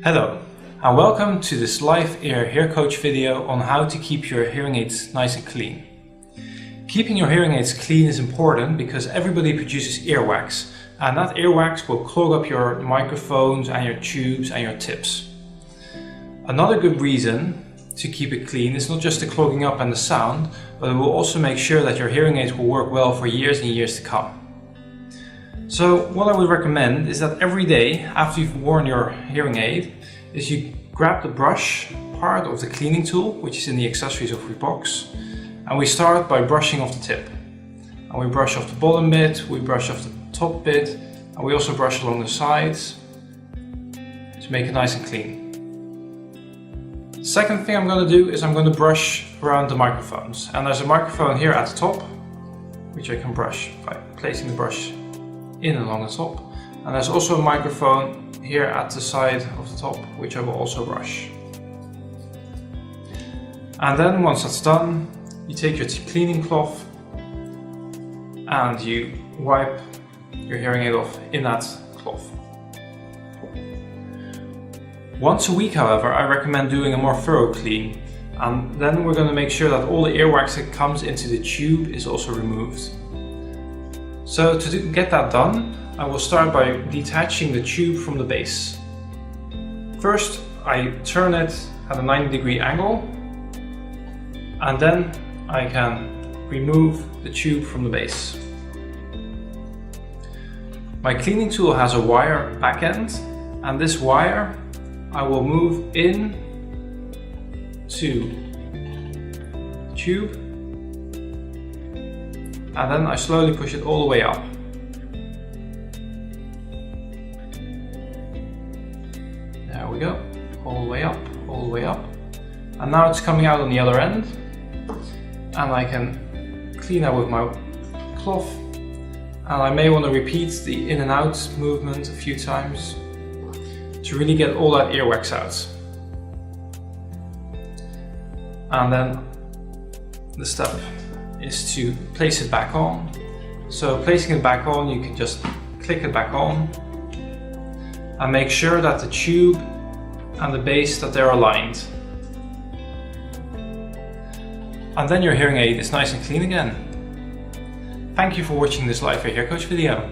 Hello, and welcome to this LifeEar Hear Coach video on how to keep your hearing aids nice and clean. Keeping your hearing aids clean is important because everybody produces earwax, and that earwax will clog up your microphones and your tubes and your tips. Another good reason to keep it clean is not just the clogging up and the sound, but it will also make sure that your hearing aids will work well for years and years to come. So what I would recommend is that every day after you've worn your hearing aid is you grab the brush part of the cleaning tool, which is in the accessories of your box, and we start by brushing off the tip. And we brush off the bottom bit, we brush off the top bit, and we also brush along the sides to make it nice and clean. Second thing I'm going to do is I'm going to brush around the microphones. And there's a microphone here at the top, which I can brush by placing the brush in along the top, and there's also a microphone here at the side of the top, which I will also brush. And then once that's done, you take your cleaning cloth and you wipe your hearing aid off in that cloth. Once a week, however, I recommend doing a more thorough clean, and then we're going to make sure that all the earwax that comes into the tube is also removed. So to get that done, I will start by detaching the tube from the base. First, I turn it at a 90-degree angle, and then I can remove the tube from the base. My cleaning tool has a wire back end, and this wire I will move in to the tube, and then I slowly push it all the way up. There we go, all the way up, all the way up. And now it's coming out on the other end, and I can clean that with my cloth. And I may want to repeat the in and out movement a few times to really get all that earwax out. And then the step is to place it back on. So placing it back on, you can just click it back on and make sure that the tube and the base, that they're aligned. And then your hearing aid is nice and clean again. Thank you for watching this LifeEar Hear Coach video.